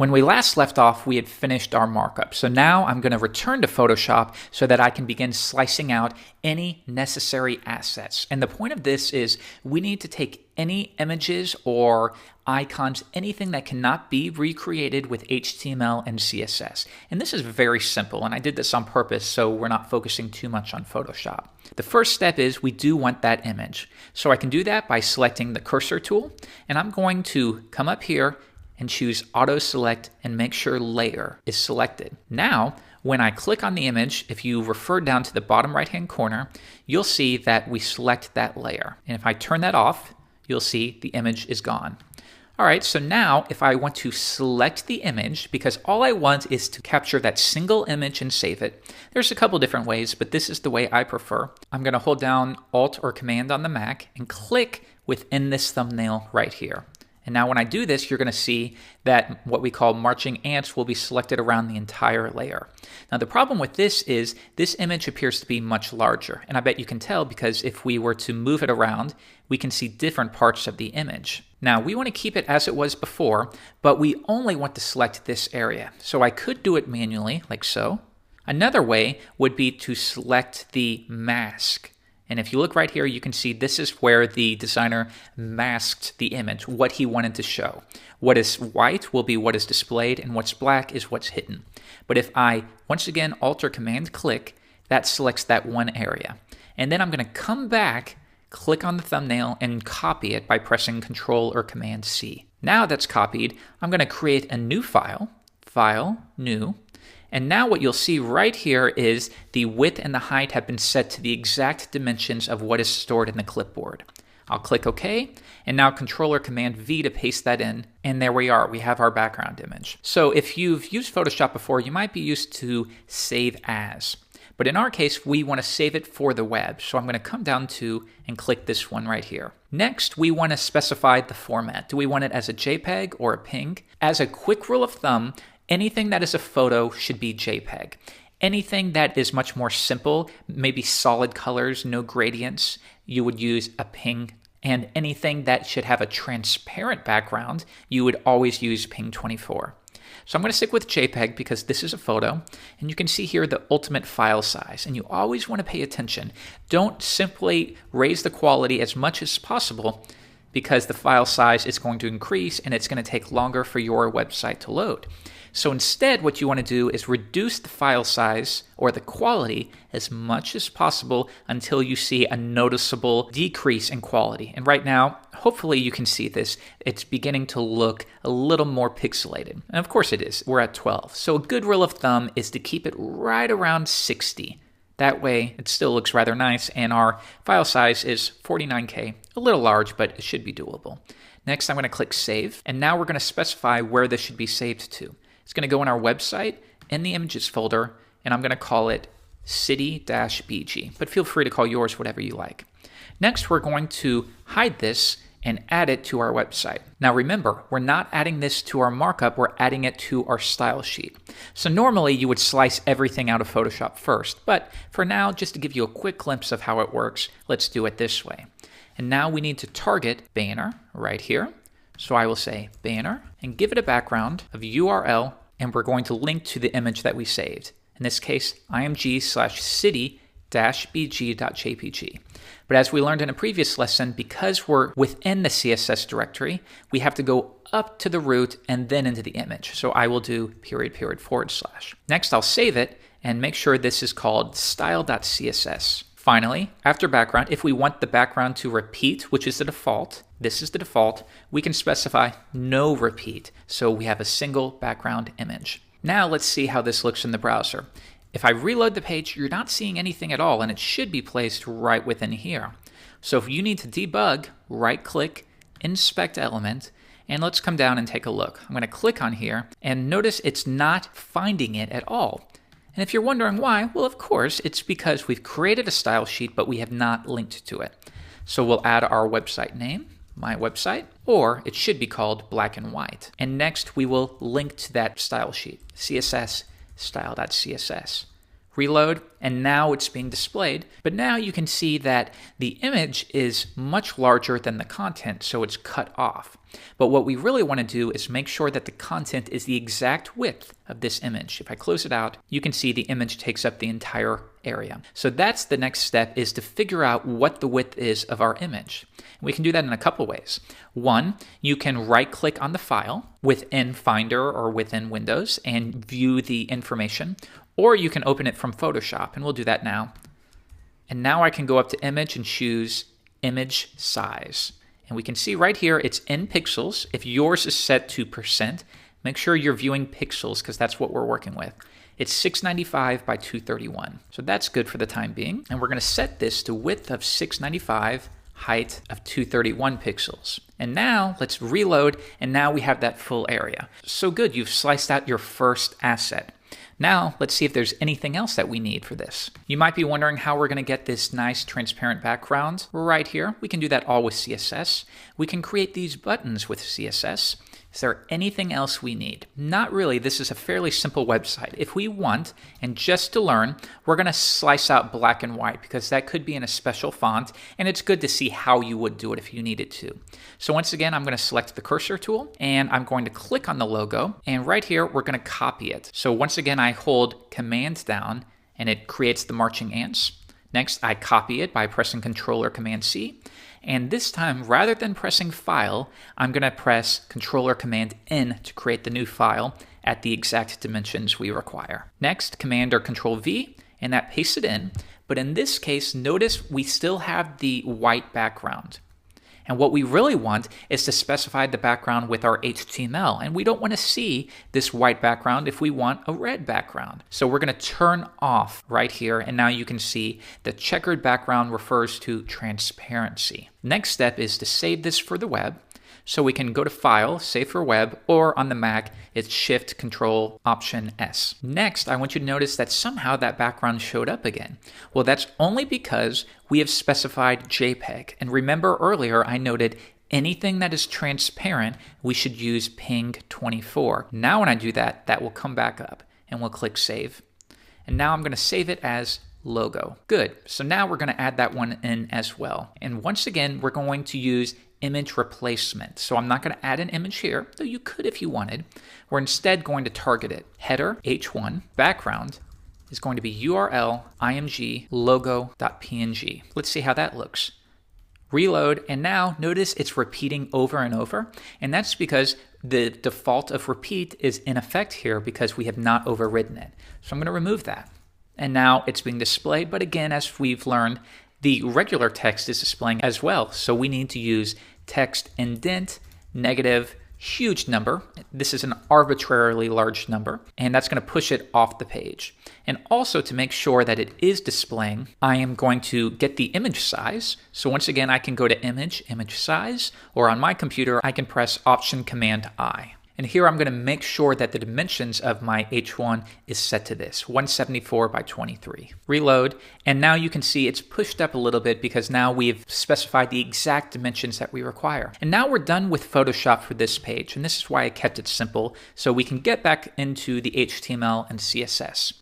When we last left off, we had finished our markup. So now I'm going to return to Photoshop so that I can begin slicing out any necessary assets. And the point of this is we need to take any images or icons, anything that cannot be recreated with HTML and CSS. And this is very simple, and I did this on purpose so we're not focusing too much on Photoshop. The first step is we do want that image. So I can do that by selecting the cursor tool, and I'm going to come up here and choose Auto Select and make sure Layer is selected. Now, when I click on the image, if you refer down to the bottom right-hand corner, you'll see that we select that layer. And if I turn that off, you'll see the image is gone. All right, so now if I want to select the image, because all I want is to capture that single image and save it, there's a couple different ways, but this is the way I prefer. I'm gonna hold down Alt or Command on the Mac and click within this thumbnail right here. And now when I do this, you're going to see that what we call marching ants will be selected around the entire layer. Now the problem with this is this image appears to be much larger. And I bet you can tell because if we were to move it around, we can see different parts of the image. Now we want to keep it as it was before, but we only want to select this area. So I could do it manually like so. Another way would be to select the mask. And if you look right here, you can see this is where the designer masked the image, what he wanted to show. What is white will be what is displayed, and what's black is what's hidden. But if I, once again, Alt or Command click, that selects that one area. And then I'm going to come back, click on the thumbnail, and copy it by pressing Control or Command C. Now that's copied, I'm going to create a new file, File, New. And now what you'll see right here is the width and the height have been set to the exact dimensions of what is stored in the clipboard. I'll click OK, and now Control or Command V to paste that in, and there we are, we have our background image. So if you've used Photoshop before, you might be used to Save As. But in our case, we want to save it for the web. So I'm going to come down to and click this one right here. Next, we want to specify the format. Do we want it as a JPEG or a PNG? As a quick rule of thumb, anything that is a photo should be JPEG. Anything that is much more simple, maybe solid colors, no gradients, you would use a PNG. And anything that should have a transparent background, you would always use PNG 24. So I'm going to stick with JPEG because this is a photo, and you can see here the ultimate file size. And you always want to pay attention. Don't simply raise the quality as much as possible because the file size is going to increase and it's going to take longer for your website to load. So instead, what you want to do is reduce the file size or the quality as much as possible until you see a noticeable decrease in quality. And right now, hopefully you can see this. It's beginning to look a little more pixelated. And of course it is. We're at 12. So a good rule of thumb is to keep it right around 60. That way, it still looks rather nice, and our file size is 49K. A little large, but it should be doable. Next, I'm going to click Save, and now we're going to specify where this should be saved to. It's going to go on our website in the Images folder, and I'm going to call it city-bg, but feel free to call yours whatever you like. Next, we're going to hide this and add it to our website. Now remember, we're not adding this to our markup, we're adding it to our style sheet. So normally you would slice everything out of Photoshop first, but for now, just to give you a quick glimpse of how it works, let's do it this way. And now we need to target banner right here. So I will say banner and give it a background of URL, and we're going to link to the image that we saved. In this case, img/city-bg.jpg. But as we learned in a previous lesson, because we're within the CSS directory, we have to go up to the root and then into the image. So I will do .. Next, I'll save it and make sure this is called style.css. Finally, after background, if we want the background to repeat, which is the default, this is the default, we can specify no repeat. So we have a single background image. Now let's see how this looks in the browser. If I reload the page, you're not seeing anything at all, and it should be placed right within here. So if you need to debug, right-click, Inspect Element, and let's come down and take a look. I'm going to click on here, and notice it's not finding it at all. And if you're wondering why, well, of course, it's because we've created a style sheet, but we have not linked to it. So we'll add our website name, my website, or it should be called black and white. And next, we will link to that style sheet, CSS style.css. Reload, and now it's being displayed. But now you can see that the image is much larger than the content, so it's cut off. But what we really want to do is make sure that the content is the exact width of this image. If I close it out, you can see the image takes up the entire area. So that's the next step, is to figure out what the width is of our image. And we can do that in a couple ways. One, you can right-click on the file within Finder or within Windows and view the information, or you can open it from Photoshop, and we'll do that now. And now I can go up to Image and choose Image Size. And we can see right here it's in pixels. If yours is set to %, make sure you're viewing pixels because that's what we're working with. It's 695 by 231. So that's good for the time being. And we're going to set this to width of 695, height of 231 pixels. And now let's reload, and now we have that full area. So good, you've sliced out your first asset. Now, let's see if there's anything else that we need for this. You might be wondering how we're going to get this nice transparent background right here. We can do that all with CSS. We can create these buttons with CSS. Is there anything else we need? Not really. This is a fairly simple website. If we want, and just to learn, we're going to slice out black and white because that could be in a special font, and it's good to see how you would do it if you needed to. So once again, I'm going to select the cursor tool, and I'm going to click on the logo, and right here, we're going to copy it. So once again, I hold Command down, and it creates the marching ants. Next, I copy it by pressing Control or Command C. And this time, rather than pressing File, I'm going to press Control or Command N to create the new file at the exact dimensions we require. Next, Command or Control V, and that pastes it in. But in this case, notice we still have the white background. And what we really want is to specify the background with our HTML. And we don't want to see this white background if we want a red background. So we're going to turn off right here. And now you can see the checkered background refers to transparency. Next step is to save this for the web. So we can go to File, Save for Web, or on the Mac, it's Shift Control Option S. Next, I want you to notice that somehow that background showed up again. Well, that's only because we have specified JPEG. And remember earlier, I noted anything that is transparent, we should use ping 24. Now when I do that, that will come back up, and we'll click Save. And now I'm going to save it as logo. Good. So now we're going to add that one in as well. And once again, we're going to use image replacement. So I'm not going to add an image here, though you could if you wanted. We're instead going to target it. Header, H1, background is going to be URL, img, logo.png. Let's see how that looks. Reload, and now notice it's repeating over and over, and that's because the default of repeat is in effect here because we have not overridden it. So I'm going to remove that. And now it's being displayed, but again, as we've learned, the regular text is displaying as well. So we need to use text indent, negative, huge number. This is an arbitrarily large number, and that's going to push it off the page. And also to make sure that it is displaying, I am going to get the image size. So once again, I can go to Image, Image Size, or on my computer, I can press Option Command I. And here I'm going to make sure that the dimensions of my H1 is set to this, 174 by 23. Reload, and now you can see it's pushed up a little bit because now we've specified the exact dimensions that we require. And now we're done with Photoshop for this page, and this is why I kept it simple, so we can get back into the HTML and CSS.